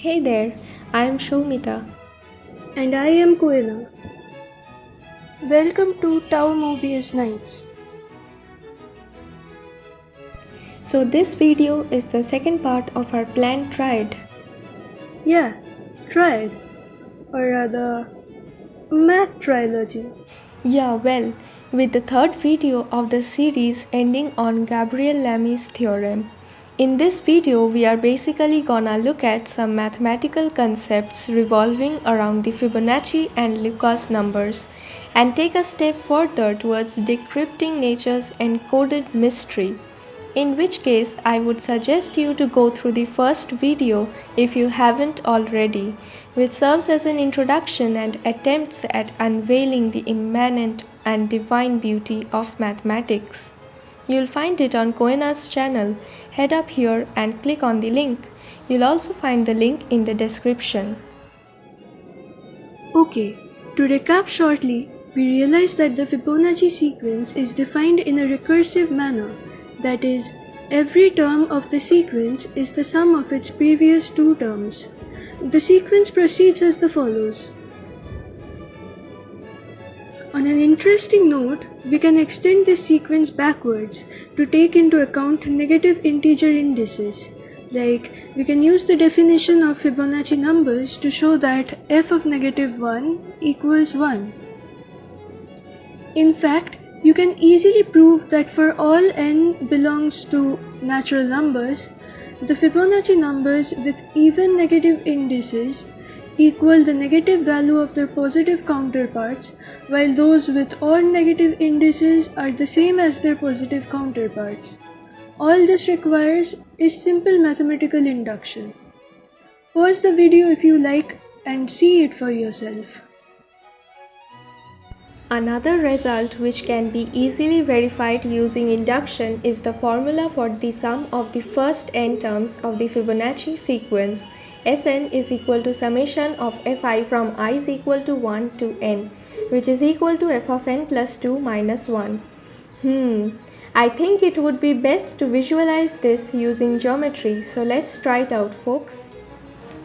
Hey there, I am Shomita. And I am Koena. Welcome to Tau Mobius Nights. So this video is the second part of our planned triad. Yeah, triad, or rather, math trilogy. Yeah, well, with the third video of the series ending on Gabriel Lamy's theorem. In this video, we are basically gonna look at some mathematical concepts revolving around the Fibonacci and Lucas numbers and take a step further towards decrypting nature's encoded mystery. In which case, I would suggest you to go through the first video if you haven't already, which serves as an introduction and attempts at unveiling the immanent and divine beauty of mathematics. You'll find it on Koena's channel. Head up here and click on the link. You'll also find the link in the description. Okay, to recap shortly, we realized that the Fibonacci sequence is defined in a recursive manner. That is, every term of the sequence is the sum of its previous two terms. The sequence proceeds as follows. On an interesting note, we can extend this sequence backwards to take into account negative integer indices. Like, we can use the definition of Fibonacci numbers to show that f of -1 equals 1. In fact, you can easily prove that for all n belongs to natural numbers, the Fibonacci numbers with even negative indices equal the negative value of their positive counterparts, while those with odd negative indices are the same as their positive counterparts. All this requires is simple mathematical induction. Pause the video if you like and see it for yourself. Another result which can be easily verified using induction is the formula for the sum of the first n terms of the Fibonacci sequence. Sn is equal to summation of fi from I is equal to 1 to n, which is equal to f of n plus 2 minus 1. I think it would be best to visualize this using geometry, so let's try it out, folks.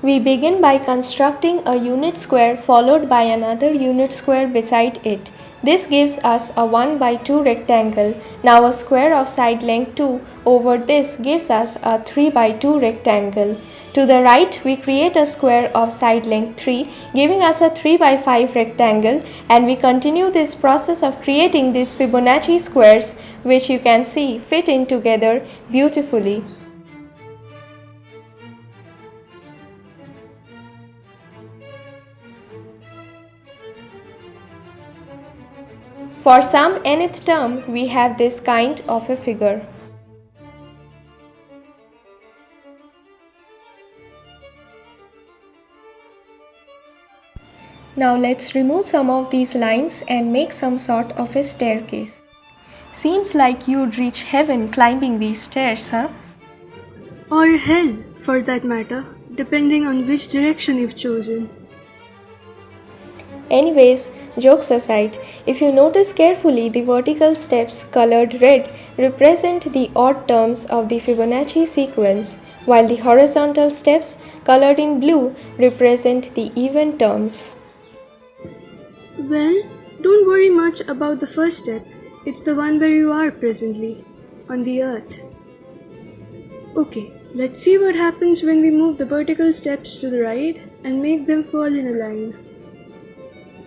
We begin by constructing a unit square followed by another unit square beside it. This gives us a 1 by 2 rectangle. Now a square of side length 2 over this gives us a 3 by 2 rectangle. To the right, we create a square of side length 3, giving us a 3 by 5 rectangle, and we continue this process of creating these Fibonacci squares, which you can see fit in together beautifully. For some nth term, we have this kind of a figure. Now let's remove some of these lines and make some sort of a staircase. Seems like you'd reach heaven climbing these stairs, huh? Or hell, for that matter, depending on which direction you've chosen. Anyways, jokes aside, if you notice carefully, the vertical steps colored red represent the odd terms of the Fibonacci sequence, while the horizontal steps colored in blue represent the even terms. Well, don't worry much about the first step. It's the one where you are presently, on the earth. Okay, let's see what happens when we move the vertical steps to the right and make them fall in a line.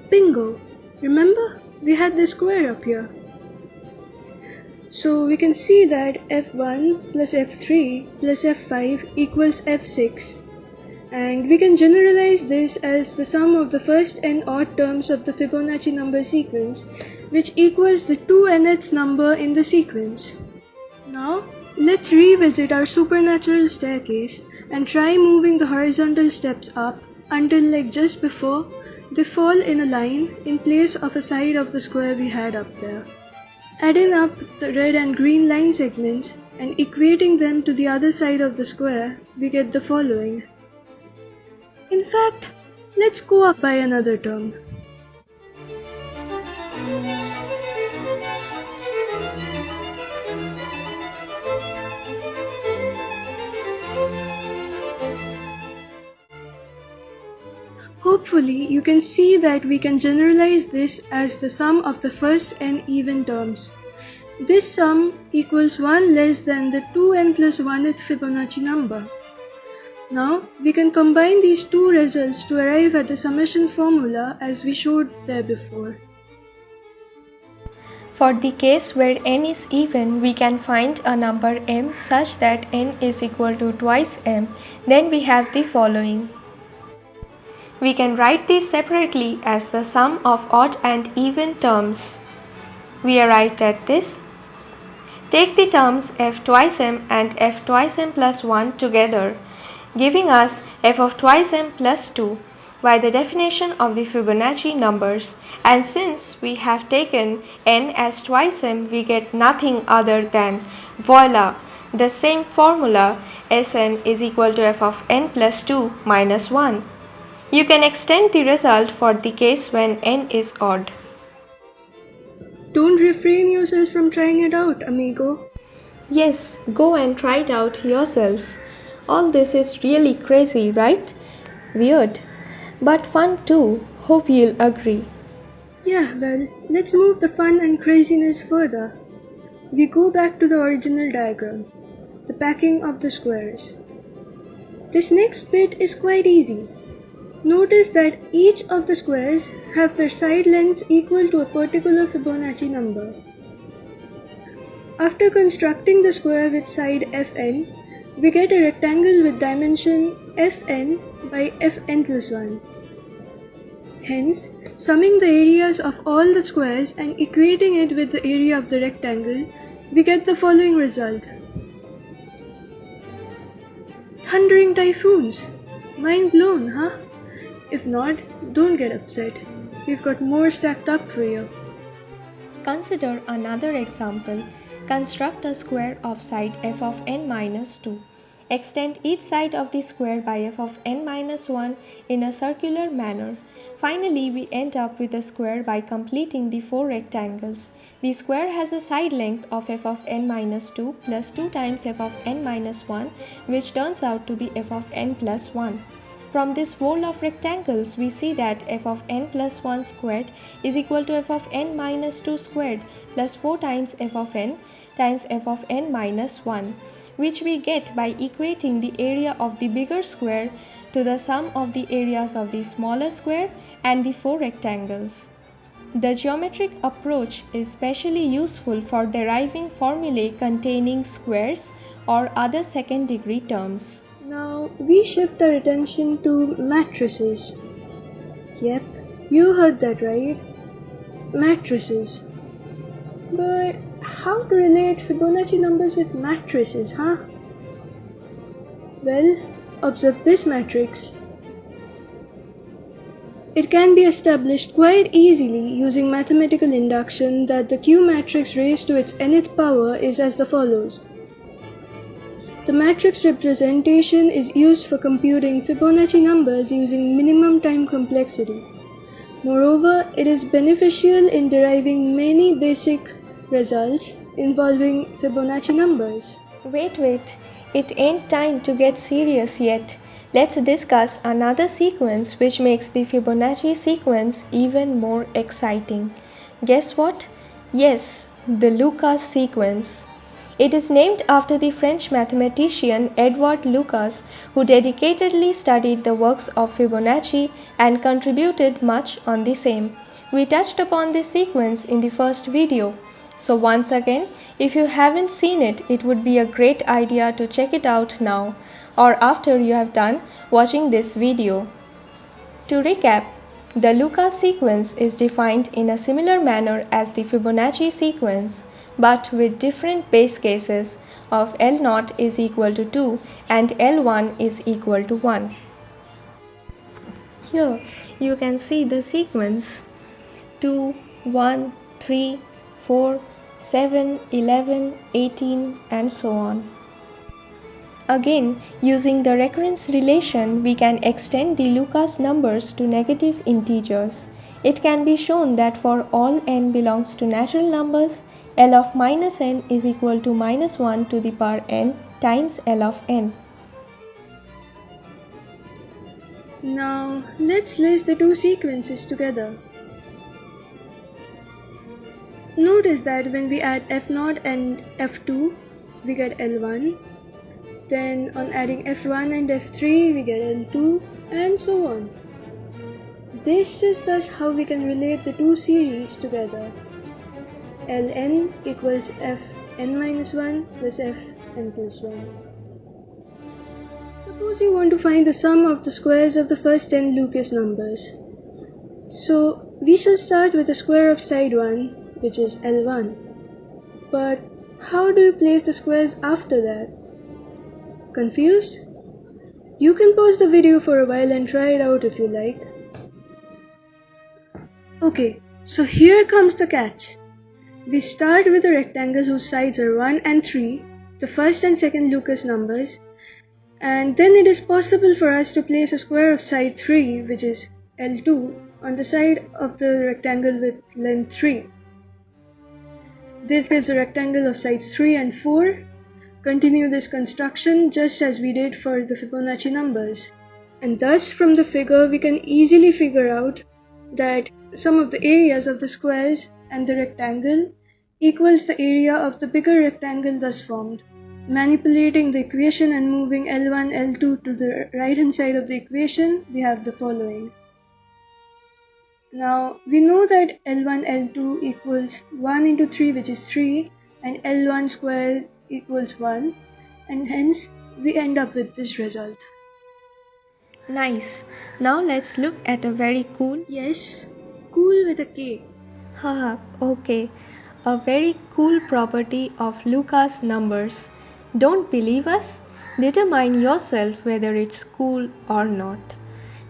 Bingo! Remember, we had the square up here. So we can see that f1 plus f3 plus f5 equals f6. And we can generalize this as the sum of the first n odd terms of the Fibonacci number sequence, which equals the 2nth number in the sequence. Now, let's revisit our supernatural staircase and try moving the horizontal steps up until, like just before, they fall in a line in place of a side of the square we had up there. Adding up the red and green line segments and equating them to the other side of the square, we get the following. In fact, let's go up by another term. Hopefully, you can see that we can generalize this as the sum of the first n even terms. This sum equals 1 less than the 2n plus 1th Fibonacci number. Now, we can combine these two results to arrive at the summation formula as we showed there before. For the case where n is even, we can find a number m such that n is equal to twice m. Then we have the following. We can write this separately as the sum of odd and even terms. We arrived at this. Take the terms f twice m and f twice m plus 1 together, giving us f of twice m plus 2 by the definition of the Fibonacci numbers, and since we have taken n as twice m, we get nothing other than, voila, the same formula Sn is equal to f of n plus 2 minus 1. You can extend the result for the case when n is odd. Don't refrain yourself from trying it out, amigo. Yes, go and try it out yourself. All this is really crazy, right? Weird, but fun too. Hope you'll agree. Yeah, well, let's move the fun and craziness further. We go back to the original diagram, the packing of the squares. This next bit is quite easy. Notice that each of the squares have their side lengths equal to a particular Fibonacci number. After constructing the square with side fn, we get a rectangle with dimension fn by fn plus 1. Hence, summing the areas of all the squares and equating it with the area of the rectangle, we get the following result. Thundering typhoons! Mind blown, huh? If not, don't get upset. We've got more stacked up for you. Consider another example. Construct a square of side f of n minus 2. Extend each side of the square by f of n minus 1 in a circular manner. Finally, we end up with a square by completing the four rectangles. The square has a side length of f of n minus 2 plus 2 times f of n minus 1, which turns out to be f of n plus 1. From this whole of rectangles, we see that f of n plus 1 squared is equal to f of n minus 2 squared plus 4 times f of n times f of n minus 1, which we get by equating the area of the bigger square to the sum of the areas of the smaller square and the four rectangles. The geometric approach is especially useful for deriving formulae containing squares or other second-degree terms. Now we shift our attention to matrices. Yep, you heard that right. Matrices. But how to relate Fibonacci numbers with matrices, huh? Well, observe this matrix. It can be established quite easily using mathematical induction that the Q matrix raised to its nth power is as the follows. The matrix representation is used for computing Fibonacci numbers using minimum time complexity. Moreover, it is beneficial in deriving many basic results involving Fibonacci numbers. Wait, it ain't time to get serious yet. Let's discuss another sequence which makes the Fibonacci sequence even more exciting. Guess what? Yes, the Lucas sequence. It is named after the French mathematician Edouard Lucas, who dedicatedly studied the works of Fibonacci and contributed much on the same. We touched upon this sequence in the first video. So once again, if you haven't seen it, it would be a great idea to check it out now or after you have done watching this video. To recap, the Lucas sequence is defined in a similar manner as the Fibonacci sequence, but with different base cases of L0 is equal to 2 and L1 is equal to 1. Here you can see the sequence 2, 1, 3, 4, 7, 11, 18 and so on. Again, using the recurrence relation, we can extend the Lucas numbers to negative integers. It can be shown that for all n belongs to natural numbers, L of minus n is equal to minus 1 to the power n times L of n. Now let's list the two sequences together. Notice that when we add F0 and F2, we get L1. Then on adding F1 and F3, we get L2, and so on. This is thus how we can relate the two series together. Ln equals Fn minus 1 plus Fn plus 1. Suppose you want to find the sum of the squares of the first 10 Lucas numbers. So we shall start with the square of side 1, which is L1. But how do you place the squares after that? Confused? You can pause the video for a while and try it out if you like. Okay, so here comes the catch. We start with a rectangle whose sides are 1 and 3, the first and second Lucas numbers, and then it is possible for us to place a square of side 3, which is L2, on the side of the rectangle with length 3. This gives a rectangle of sides 3 and 4. Continue this construction just as we did for the Fibonacci numbers. And thus from the figure we can easily figure out that sum of the areas of the squares and the rectangle equals the area of the bigger rectangle thus formed. Manipulating the equation and moving L1, L2 to the right hand side of the equation, we have the following. Now we know that L1, L2 equals 1 into 3, which is 3, and L1 squared equals 1, and hence we end up with this result. Nice. Now let's look at a very cool. Yes, cool with a K. Haha, okay. A very cool property of Lucas numbers. Don't believe us? Determine yourself whether it's cool or not.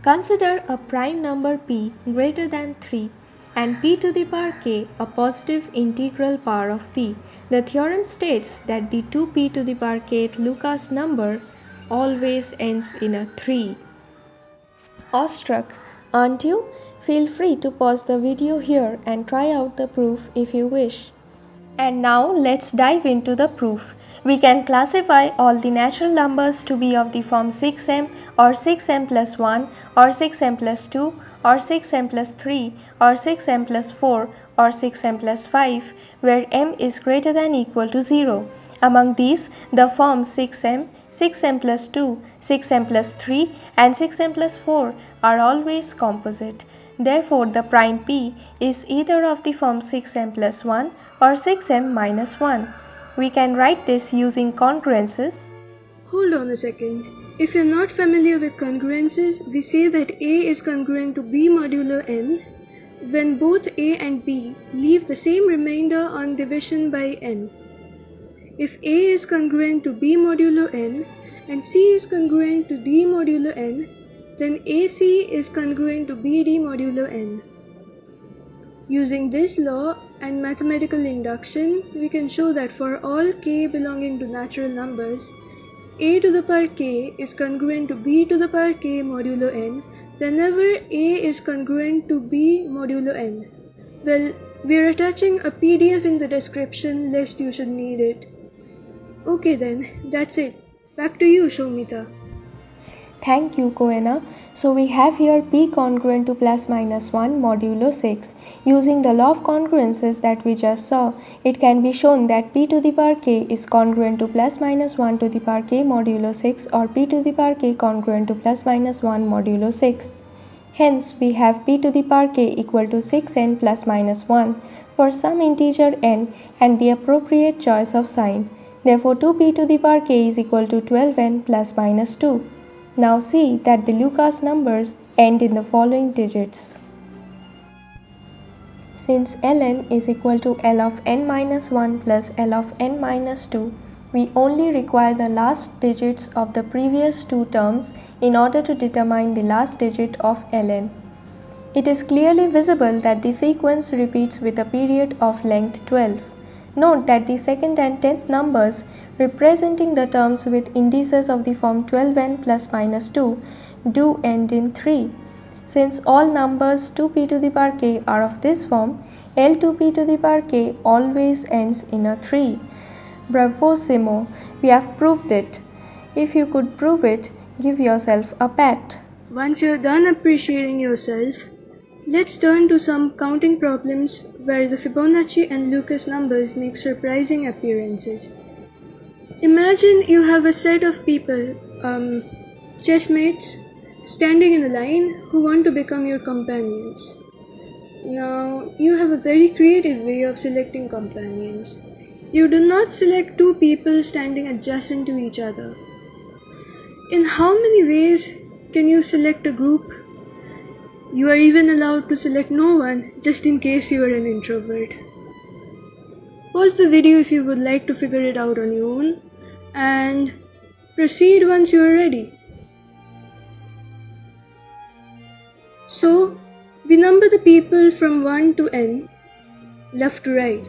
Consider a prime number p greater than 3 and p to the power k a positive integral power of p. The theorem states that the 2p to the power kth Lucas number always ends in a 3. Awestruck, aren't you? Feel free to pause the video here and try out the proof if you wish. And now let's dive into the proof. We can classify all the natural numbers to be of the form 6m or 6m plus 1 or 6m plus 2 or 6m plus 3 or 6m plus 4 or 6m plus 5, where m is greater than or equal to 0. Among these, the forms 6m, 6m plus 2, 6m plus 3 and 6m plus 4 are always composite. Therefore, the prime p is either of the form 6m plus 1 or 6m minus 1. We can write this using congruences. Hold on a second. If you're not familiar with congruences, we say that A is congruent to B modulo n when both A and B leave the same remainder on division by n. If A is congruent to B modulo n and C is congruent to D modulo n, then AC is congruent to BD modulo n. Using this law and mathematical induction, we can show that for all k belonging to natural numbers, a to the power k is congruent to b to the power k modulo n whenever a is congruent to b modulo n. Well, we are attaching a PDF in the description lest you should need it. Okay then, that's it. Back to you, Shomita. Thank you, Koena. So we have here p congruent to plus minus 1 modulo 6. Using the law of congruences that we just saw, it can be shown that p to the power k is congruent to plus minus 1 to the power k modulo 6 or p to the power k congruent to plus minus 1 modulo 6. Hence, we have p to the power k equal to 6n plus minus 1 for some integer n and the appropriate choice of sign. Therefore, 2p to the power k is equal to 12n plus minus 2. Now see that the Lucas numbers end in the following digits. Since ln is equal to L of n minus 1 plus L of n minus 2, we only require the last digits of the previous two terms in order to determine the last digit of ln. It is clearly visible that the sequence repeats with a period of length 12. Note that the second and 10th numbers representing the terms with indices of the form 12n plus minus 2 do end in 3. Since all numbers 2p to the power k are of this form, L2p to the power k always ends in a 3. Bravissimo! We have proved it. If you could prove it, give yourself a pat. Once you're done appreciating yourself, let's turn to some counting problems where the Fibonacci and Lucas numbers make surprising appearances. Imagine you have a set of people, chessmates, standing in a line who want to become your companions. Now, you have a very creative way of selecting companions. You do not select two people standing adjacent to each other. In how many ways can you select a group? You are even allowed to select no one, just in case you are an introvert. Pause the video if you would like to figure it out on your own, and proceed once you are ready. So, we number the people from 1 to n, left to right.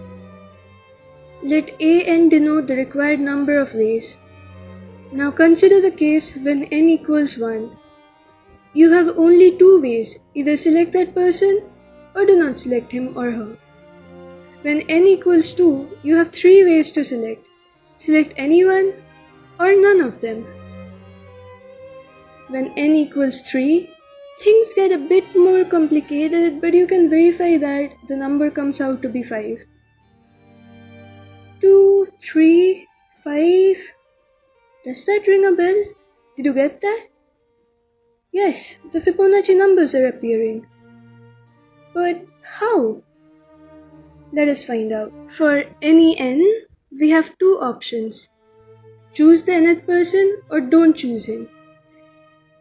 Let an denote the required number of ways. Now consider the case when n equals 1. You have only two ways, either select that person or do not select him or her. When n equals 2, you have three ways to select. Select anyone or none of them. When n equals 3, things get a bit more complicated, but you can verify that the number comes out to be 5. 2, 3, 5. Does that ring a bell? Did you get that? Yes, the Fibonacci numbers are appearing. But how? Let us find out. For any n, we have two options. Choose the nth person or don't choose him.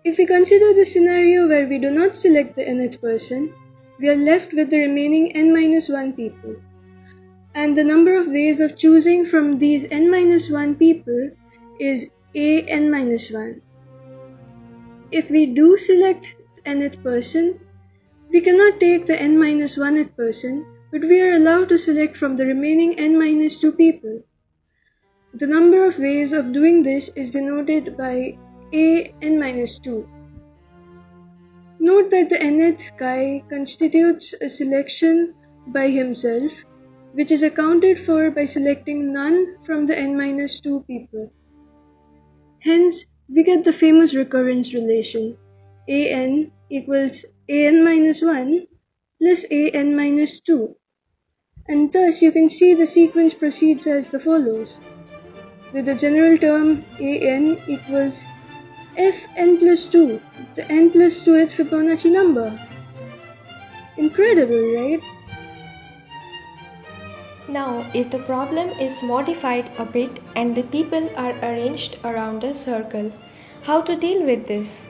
If we consider the scenario where we do not select the nth person, we are left with the remaining n-1 people. And the number of ways of choosing from these n-1 people is an-1. If we do select the nth person, we cannot take the n-1th person, but we are allowed to select from the remaining n-2 people. The number of ways of doing this is denoted by an-2. Note that the nth guy constitutes a selection by himself, which is accounted for by selecting none from the n-2 people. Hence, we get the famous recurrence relation, an equals an-1 plus an-2. And thus you can see the sequence proceeds as the follows, with the general term an equals fn plus 2, the n plus 2th Fibonacci number. Incredible, right? Now, if the problem is modified a bit and the people are arranged around a circle, how to deal with this?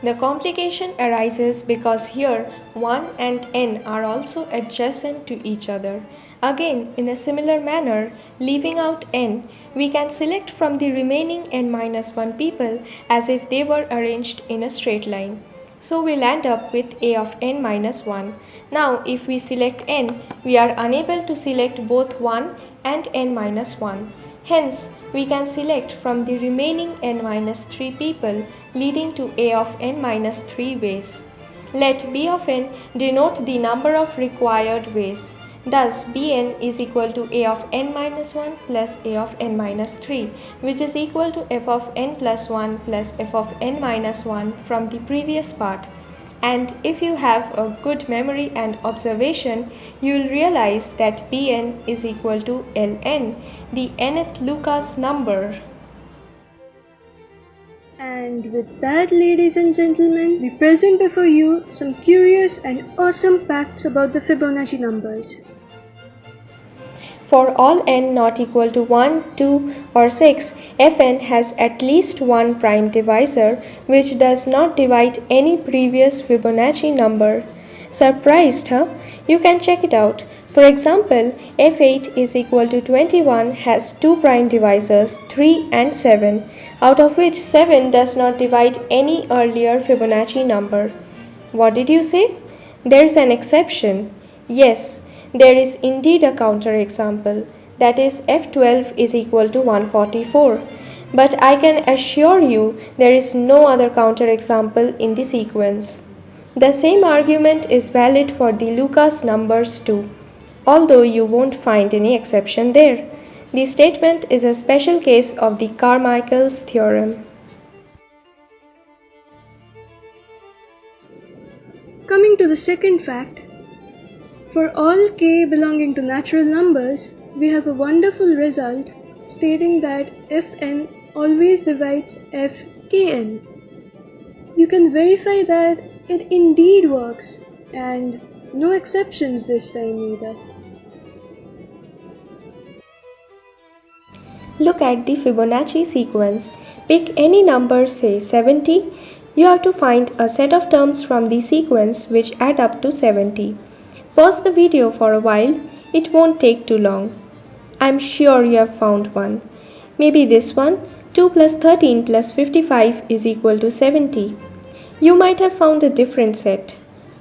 The complication arises because here 1 and n are also adjacent to each other. Again, in a similar manner, leaving out n, we can select from the remaining n-1 people as if they were arranged in a straight line. So we'll end up with a of n-1. Now, if we select n, we are unable to select both 1 and n-1. Hence, we can select from the remaining n-3 people, leading to a of n-3 ways. Let b of n denote the number of required ways. Thus, bn is equal to a of n-1 plus a of n-3, which is equal to f of n plus 1 plus f of n-1 from the previous part. And if you have a good memory and observation, you will realize that bn is equal to ln, the nth Lucas number. And with that, ladies and gentlemen, we present before you some curious and awesome facts about the Fibonacci numbers. For all n not equal to 1, 2 or 6, fn has at least one prime divisor which does not divide any previous Fibonacci number. Surprised, huh? You can check it out. For example, f8 is equal to 21 has two prime divisors 3 and 7, out of which 7 does not divide any earlier Fibonacci number. What did you say? There's an exception. Yes, there is indeed a counterexample, that is f12 is equal to 144. But I can assure you there is no other counterexample in the sequence. The same argument is valid for the Lucas numbers too, although you won't find any exception there. The statement is a special case of the Carmichael's theorem. Coming to the second fact, for all k belonging to natural numbers, we have a wonderful result stating that Fn always divides Fkn. You can verify that it indeed works, and no exceptions this time either. Look at the Fibonacci sequence. Pick any number, say 70. You have to find a set of terms from the sequence which add up to 70. Pause the video for a while, it won't take too long. I'm sure you have found one. Maybe this one, 2 plus 13 plus 55 is equal to 70. You might have found a different set.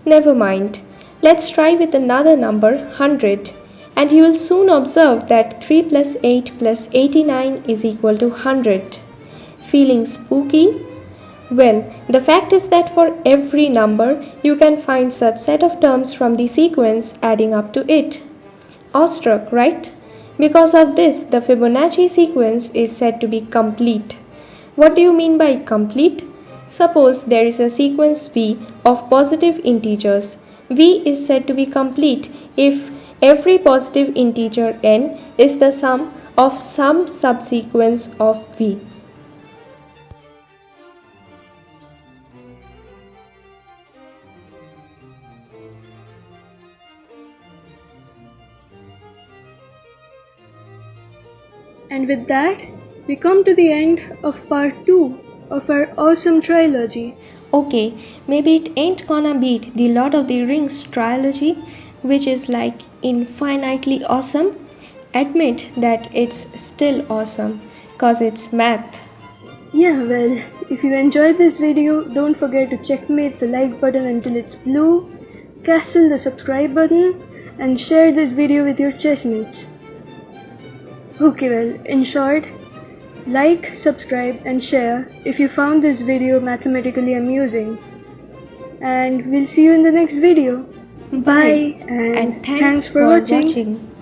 Never mind. Let's try with another number, 100. And you will soon observe that 3 plus 8 plus 89 is equal to 100. Feeling spooky? Well, the fact is that for every number, you can find such set of terms from the sequence adding up to it. Awestruck, right? Because of this, the Fibonacci sequence is said to be complete. What do you mean by complete? Suppose there is a sequence V of positive integers. V is said to be complete if every positive integer n is the sum of some subsequence of V. And with that, we come to the end of part 2 of our awesome trilogy. Okay, maybe it ain't gonna beat the Lord of the Rings trilogy, which is like infinitely awesome. Admit that it's still awesome, cause it's math. Yeah, well, if you enjoyed this video, don't forget to checkmate the like button until it's blue, castle the subscribe button, and share this video with your chessmates. Okay, well, in short, like, subscribe and share if you found this video mathematically amusing. And we'll see you in the next video. Bye, and thanks for watching.